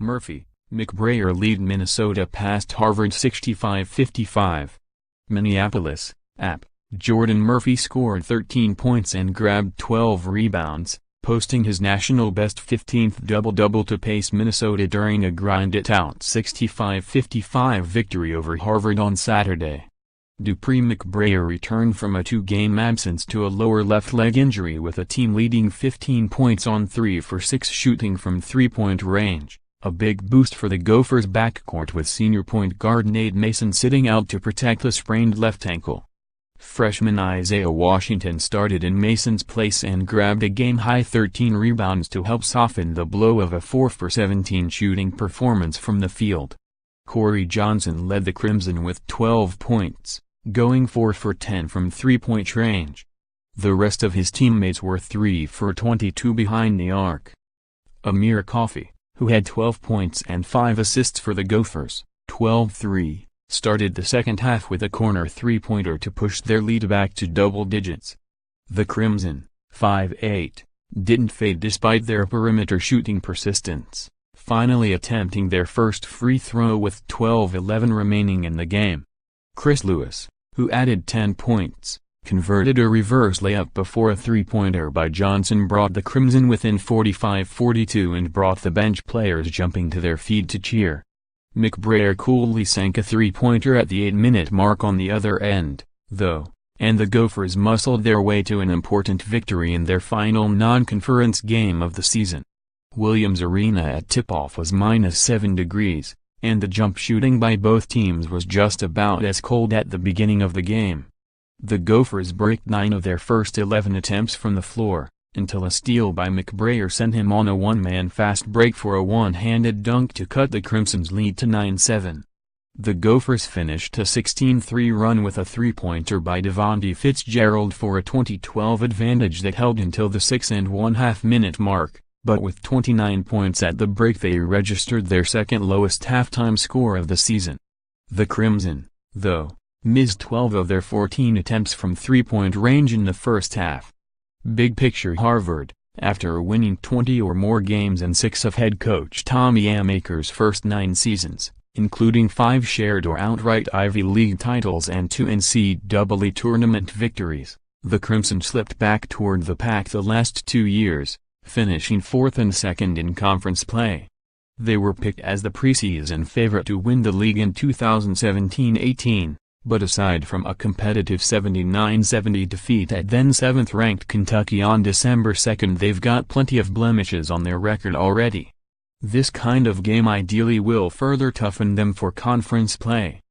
Murphy, McBrayer lead Minnesota past Harvard 65-55. Minneapolis, App. Jordan Murphy scored 13 points and grabbed 12 rebounds, posting his national best 15th double-double to pace Minnesota during a grind-it-out 65-55 victory over Harvard on Saturday. Dupree McBrayer returned from a 2-game absence to a lower left leg injury with a team-leading 15 points on 3 for 6 shooting from three-point range, a big boost for the Gophers' backcourt with senior point guard Nate Mason sitting out to protect the sprained left ankle. Freshman Isaiah Washington started in Mason's place and grabbed a game-high 13 rebounds to help soften the blow of a 4 for 17 shooting performance from the field. Corey Johnson led the Crimson with 12 points, going 4 for 10 from three-point range. The rest of his teammates were 3 for 22 behind the arc. Amir Coffey, who had 12 points and 5 assists for the Gophers, 12-3, started the second half with a corner three-pointer to push their lead back to double digits. The Crimson, 5-8, didn't fade despite their perimeter shooting persistence, finally attempting their first free throw with 12:11 remaining in the game. Chris Lewis, who added 10 points, converted a reverse layup before a three-pointer by Johnson brought the Crimson within 45-42 and brought the bench players jumping to their feet to cheer. McBrayer coolly sank a three-pointer at the 8-minute mark on the other end, though, and the Gophers muscled their way to an important victory in their final non-conference game of the season. Williams Arena at tip-off was -7 degrees, and the jump shooting by both teams was just about as cold at the beginning of the game. The Gophers bricked 9 of their first 11 attempts from the floor, until a steal by McBrayer sent him on a one-man fast break for a one-handed dunk to cut the Crimson's lead to 9-7. The Gophers finished a 16-3 run with a three-pointer by Devonte Fitzgerald for a 20-12 advantage that held until the 6.5-minute mark, but with 29 points at the break they registered their second lowest halftime score of the season. The Crimson, though, missed 12 of their 14 attempts from three-point range in the first half. Big picture Harvard, after winning 20 or more games in 6 of head coach Tommy Amaker's first 9 seasons, including 5 shared or outright Ivy League titles and 2 NCAA tournament victories, the Crimson slipped back toward the pack the last 2 years, finishing 4th and 2nd in conference play. They were picked as the preseason favorite to win the league in 2017-18, but aside from a competitive 79-70 defeat at then 7th-ranked Kentucky on December 2, they've got plenty of blemishes on their record already. This kind of game ideally will further toughen them for conference play.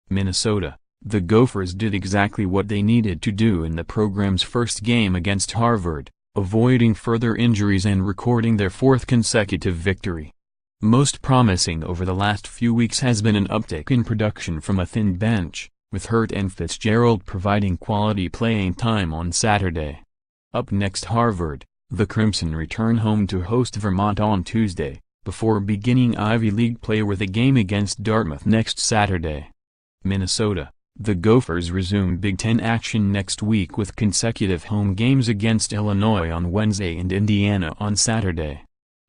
Minnesota, the Gophers did exactly what they needed to do in the program's first game against Harvard, avoiding further injuries and recording their 4th consecutive victory. Most promising over the last few weeks has been an uptick in production from a thin bench, with Hurt and Fitzgerald providing quality playing time on Saturday. Up next Harvard, the Crimson return home to host Vermont on Tuesday, before beginning Ivy League play with a game against Dartmouth next Saturday. Minnesota, the Gophers resume Big Ten action next week with consecutive home games against Illinois on Wednesday and Indiana on Saturday.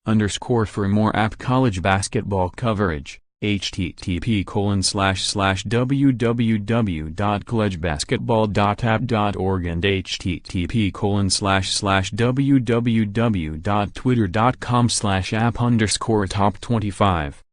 For more app college basketball coverage, http://www.collegebasketball.app.org and http://www.twitter.com/app_top25.